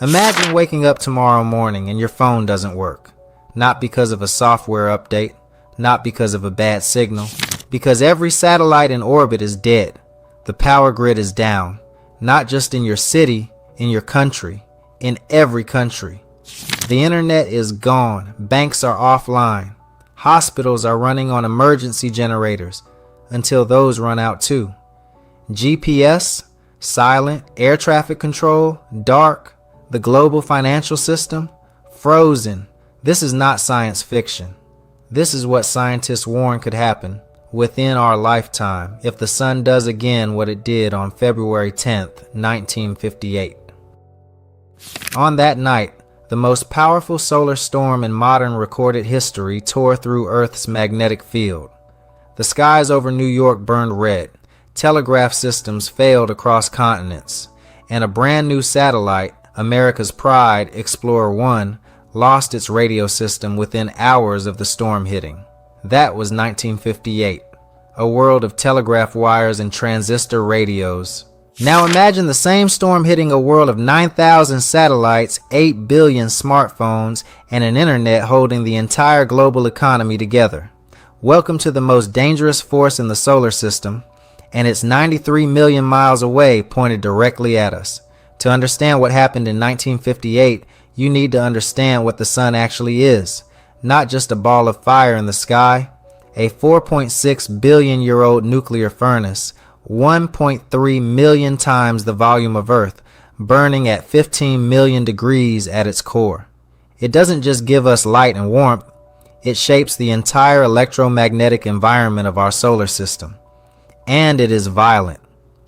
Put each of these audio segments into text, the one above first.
Imagine waking up tomorrow morning and your phone doesn't work. Not because of a software update, not because of a bad signal, because every satellite in orbit is dead. The power grid is down, not just in your city, in your country, in every country. The internet is gone, banks are offline, hospitals are running on emergency generators until those run out too. GPS, silent, air traffic control, dark, the global financial system, frozen. This is not science fiction. This is what scientists warn could happen within our lifetime if the sun does again what it did on February 10th, 1958. On that night, the most powerful solar storm in modern recorded history tore through Earth's magnetic field. The skies over New York burned red, telegraph systems failed across continents, and a brand new satellite, America's Pride, Explorer 1, lost its radio system within hours of the storm hitting. That was 1958, a world of telegraph wires and transistor radios. Now imagine the same storm hitting a world of 9,000 satellites, 8 billion smartphones, and an internet holding the entire global economy together. Welcome to the most dangerous force in the solar system, and it's 93 million miles away, pointed directly at us. To understand what happened in 1958, you need to understand what the sun actually is. Not just a ball of fire in the sky, a 4.6 billion-year-old nuclear furnace, 1.3 million times the volume of Earth, burning at 15 million degrees at its core. It doesn't just give us light and warmth, it shapes the entire electromagnetic environment of our solar system. And it is violent,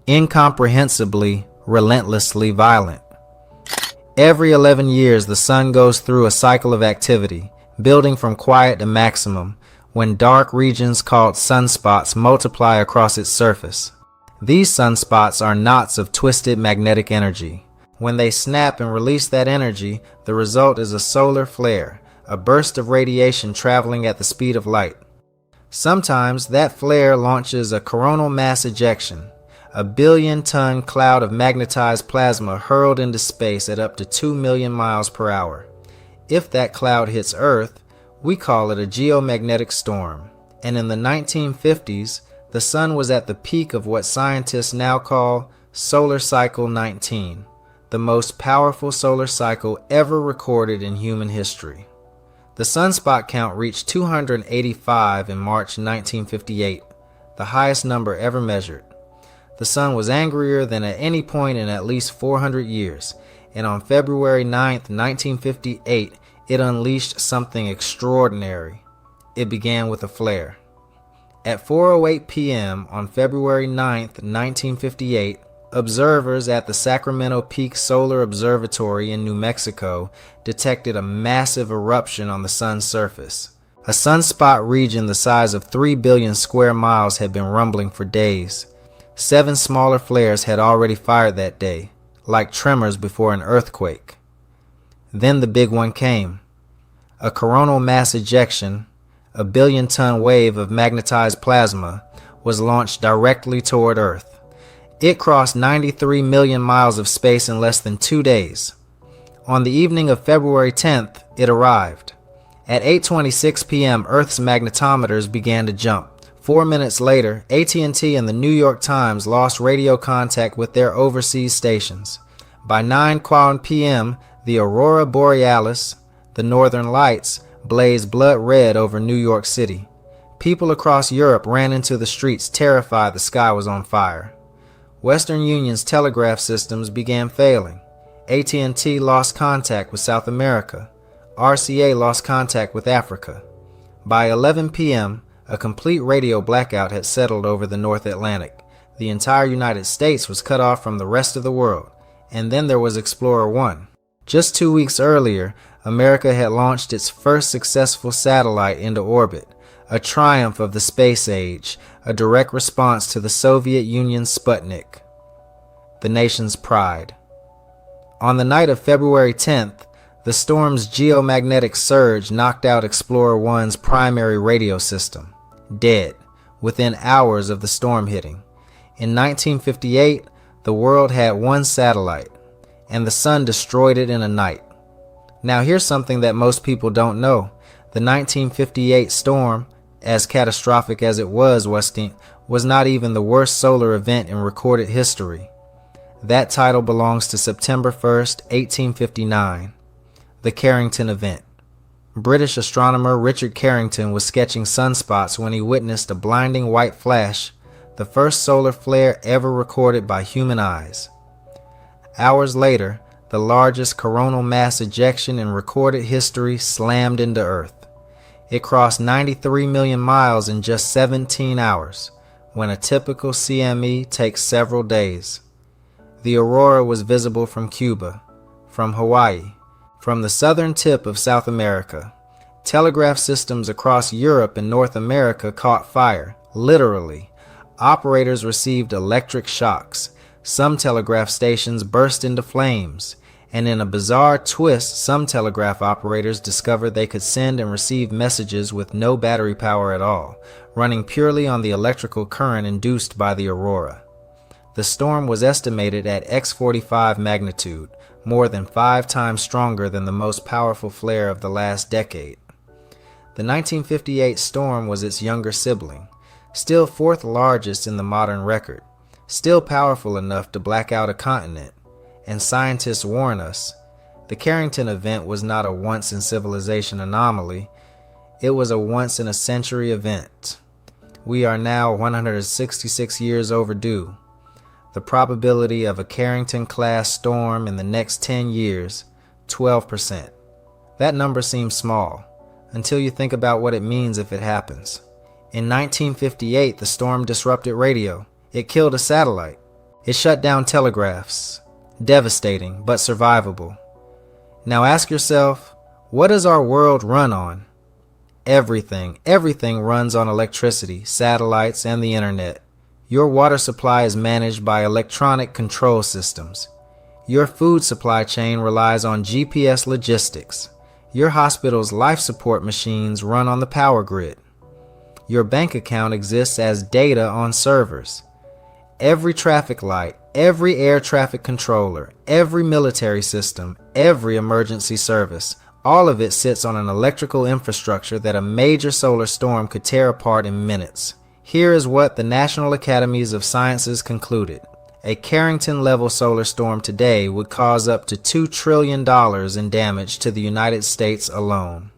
incomprehensibly, relentlessly violent. Every 11 years, the sun goes through a cycle of activity, building from quiet to maximum, when dark regions called sunspots multiply across its surface. These sunspots are knots of twisted magnetic energy. When they snap and release that energy, the result is a solar flare, a burst of radiation traveling at the speed of light. Sometimes that flare launches a coronal mass ejection, a billion-ton cloud of magnetized plasma hurled into space at up to 2 million miles per hour. If that cloud hits Earth, we call it a geomagnetic storm. And in the 1950s, the sun was at the peak of what scientists now call Solar Cycle 19, the most powerful solar cycle ever recorded in human history. The sunspot count reached 285 in March 1958, the highest number ever measured. The sun was angrier than at any point in at least 400 years, and on February 9, 1958, it unleashed something extraordinary. It began with a flare. At 4:08 p.m. on February 9, 1958, observers at the Sacramento Peak Solar Observatory in New Mexico detected a massive eruption on the sun's surface. A sunspot region the size of 3 billion square miles had been rumbling for days. 7 smaller flares had already fired that day, like tremors before an earthquake. Then the big one came. A coronal mass ejection, a billion-ton wave of magnetized plasma, was launched directly toward Earth. It crossed 93 million miles of space in less than 2 days. On the evening of February 10th, it arrived. At 8:26 p.m., Earth's magnetometers began to jump. 4 minutes later, AT&T and the New York Times lost radio contact with their overseas stations. By 9:00 p.m., the Aurora Borealis, the Northern Lights, blazed blood red over New York City. People across Europe ran into the streets terrified the sky was on fire. Western Union's telegraph systems began failing. AT&T lost contact with South America. RCA lost contact with Africa. By 11 p.m., a complete radio blackout had settled over the North Atlantic. The entire United States was cut off from the rest of the world. And then there was Explorer 1. Just 2 weeks earlier, America had launched its first successful satellite into orbit, a triumph of the space age, a direct response to the Soviet Union's Sputnik, the nation's pride. On the night of February 10th, the storm's geomagnetic surge knocked out Explorer 1's primary radio system, dead, within hours of the storm hitting. In 1958, the world had one satellite. and the sun destroyed it in a night. Now here's something that most people don't know. The 1958 storm, as catastrophic as it was not even the worst solar event in recorded history. That title belongs to September 1st, 1859, the Carrington event. British astronomer Richard Carrington was sketching sunspots when he witnessed a blinding white flash, the first solar flare ever recorded by human eyes. Hours later, the largest coronal mass ejection in recorded history slammed into Earth. It crossed 93 million miles in just 17 hours, when a typical CME takes several days. The aurora was visible from Cuba, from Hawaii, from the southern tip of South America. Telegraph systems across Europe and North America caught fire, literally. Operators received electric shocks. Some telegraph stations burst into flames. And in a bizarre twist, some telegraph operators discovered they could send and receive messages with no battery power at all, running purely on the electrical current induced by the aurora. The storm was estimated at X45 magnitude, more than 5 times stronger than the most powerful flare of the last decade. The 1958 storm was its younger sibling, still fourth largest in the modern record, still powerful enough to black out a continent, and scientists warn us, the Carrington event was not a once-in-civilization anomaly, it was a once-in-a-century event. We are now 166 years overdue. The probability of a Carrington-class storm in the next 10 years, 12%. That number seems small, until you think about what it means if it happens. In 1958, the storm disrupted radio. It killed a satellite. It shut down telegraphs. Devastating, but survivable. Now ask yourself, what does our world run on? Everything. Everything runs on electricity, satellites, and the internet. Your water supply is managed by electronic control systems. Your food supply chain relies on GPS logistics. Your hospital's life support machines run on the power grid. Your bank account exists as data on servers. Every traffic light, every air traffic controller, every military system, every emergency service, all of it sits on an electrical infrastructure that a major solar storm could tear apart in minutes. Here is what the National Academies of Sciences concluded. A Carrington-level solar storm today would cause up to $2 trillion in damage to the United States alone.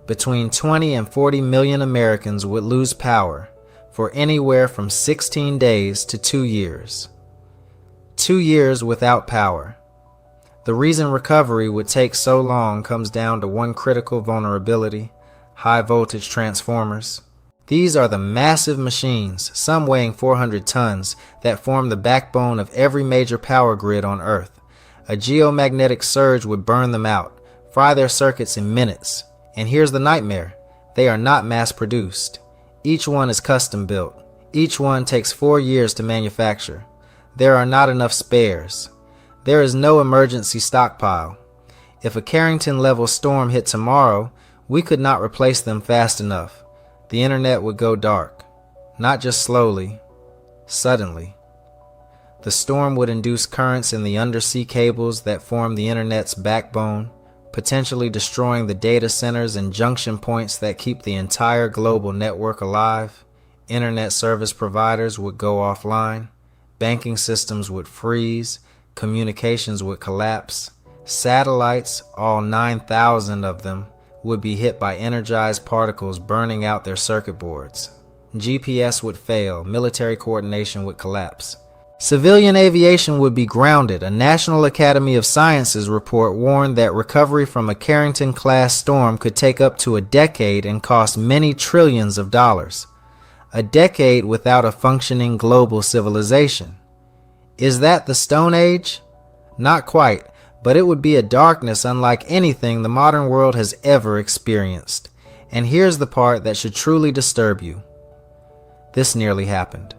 Between 20 and 40 million Americans would lose power for anywhere from 16 days to 2 years. 2 years without power. The reason recovery would take so long comes down to one critical vulnerability: high voltage transformers. These are the massive machines, some weighing 400 tons, that form the backbone of every major power grid on Earth. A geomagnetic surge would burn them out, fry their circuits in minutes. And here's the nightmare: they are not mass-produced. Each one is custom-built. Each one takes 4 years to manufacture. There are not enough spares. There is no emergency stockpile. If a Carrington-level storm hit tomorrow, we could not replace them fast enough. The internet would go dark. Not just slowly, suddenly. The storm would induce currents in the undersea cables that form the internet's backbone, potentially destroying the data centers and junction points that keep the entire global network alive. Internet service providers would go offline. Banking systems would freeze. Communications would collapse. Satellites, all 9,000 of them, would be hit by energized particles burning out their circuit boards. GPS would fail. Military coordination would collapse. Civilian aviation would be grounded. A National Academy of Sciences report warned that recovery from a Carrington-class storm could take up to a decade and cost many trillions of dollars. A decade without a functioning global civilization. Is that the Stone Age? Not quite, but it would be a darkness unlike anything the modern world has ever experienced. And here's the part that should truly disturb you. This nearly happened.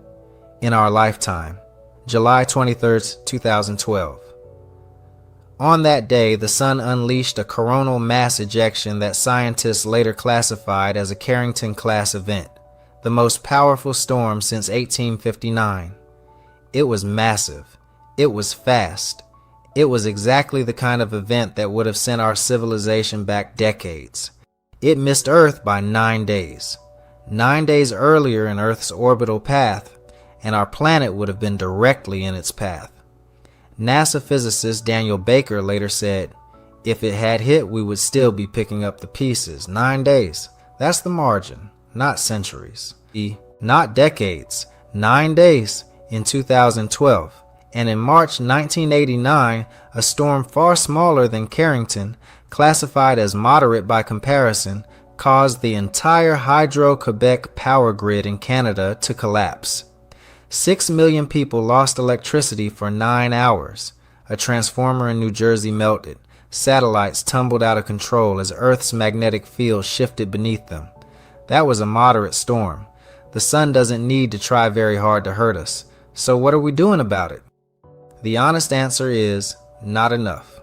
In our lifetime. July 23, 2012. On that day, the sun unleashed a coronal mass ejection that scientists later classified as a Carrington-class event, the most powerful storm since 1859. It was massive. It was fast. It was exactly the kind of event that would have sent our civilization back decades. It missed Earth by 9 days. 9 days earlier in Earth's orbital path, and our planet would have been directly in its path. NASA physicist Daniel Baker later said, "If it had hit, we would still be picking up the pieces." 9 days. That's the margin, not centuries. Not decades. 9 days in 2012. And in March 1989, a storm far smaller than Carrington, classified as moderate by comparison, caused the entire Hydro-Quebec power grid in Canada to collapse. 6 million people lost electricity for 9 hours. A transformer in New Jersey melted. Satellites tumbled out of control as Earth's magnetic field shifted beneath them. That was a moderate storm. The sun doesn't need to try very hard to hurt us. So what are we doing about it? The honest answer is not enough.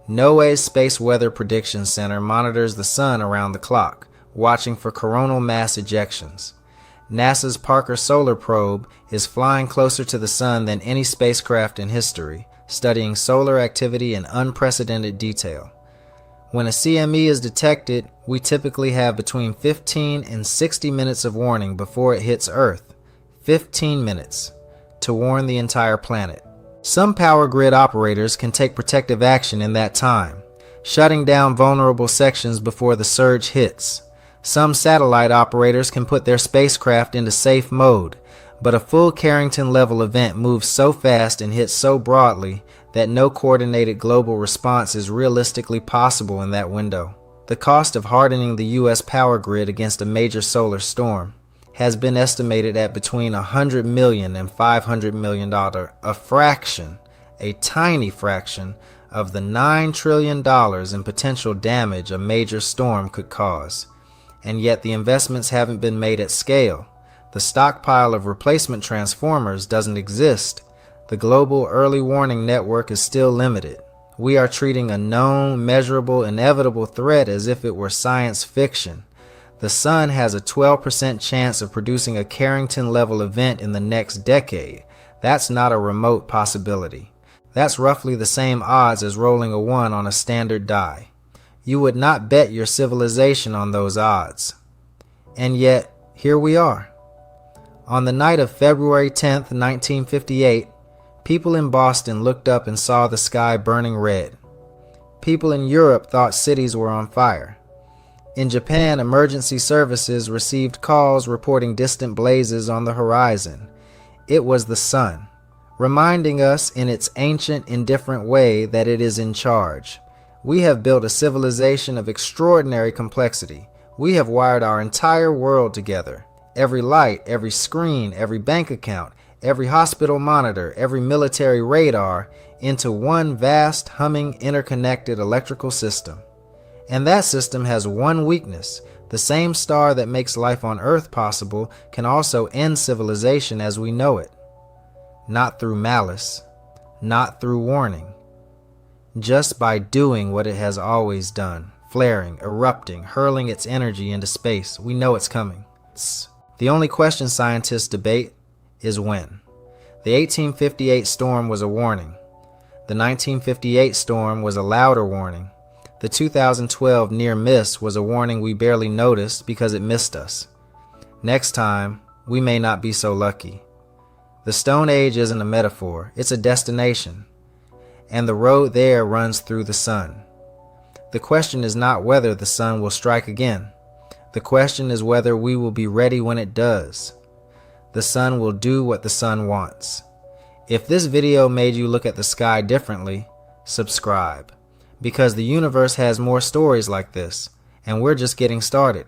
NOAA's Space Weather Prediction Center monitors the sun around the clock, watching for coronal mass ejections. NASA's Parker Solar Probe is flying closer to the sun than any spacecraft in history, studying solar activity in unprecedented detail. When a CME is detected, we typically have between 15 and 60 minutes of warning before it hits Earth. 15 minutes to warn the entire planet. Some power grid operators can take protective action in that time, shutting down vulnerable sections before the surge hits. Some satellite operators can put their spacecraft into safe mode, but a full Carrington-level event moves so fast and hits so broadly that no coordinated global response is realistically possible in that window. The cost of hardening the U.S. power grid against a major solar storm has been estimated at between $100 million and $500 million, a fraction, a tiny fraction, of the $9 trillion in potential damage a major storm could cause. And yet the investments haven't been made at scale. The stockpile of replacement transformers doesn't exist. The global early warning network is still limited. We are treating a known, measurable, inevitable threat as if it were science fiction. The sun has a 12% chance of producing a Carrington-level event in the next decade. That's not a remote possibility. That's roughly the same odds as rolling a 1 on a standard die. You would not bet your civilization on those odds. And yet, here we are. On the night of February 10th, 1958, people in Boston looked up and saw the sky burning red. People in Europe thought cities were on fire. In Japan, emergency services received calls reporting distant blazes on the horizon. It was the sun, reminding us in its ancient, indifferent way that it is in charge. We have built a civilization of extraordinary complexity. We have wired our entire world together. Every light, every screen, every bank account, every hospital monitor, every military radar into one vast, humming, interconnected electrical system. And that system has one weakness. The same star that makes life on Earth possible can also end civilization as we know it. Not through malice, not through warning. Just by doing what it has always done, flaring, erupting, hurling its energy into space. We know it's coming. The only question scientists debate is when. The 1858 storm was a warning. The 1958 storm was a louder warning. The 2012 near miss was a warning we barely noticed because it missed us. Next time, we may not be so lucky. The Stone Age isn't a metaphor, it's a destination. And the road there runs through the sun. The question is not whether the sun will strike again. The question is whether we will be ready when it does. The sun will do what the sun wants. If this video made you look at the sky differently, subscribe. Because the universe has more stories like this, and we're just getting started.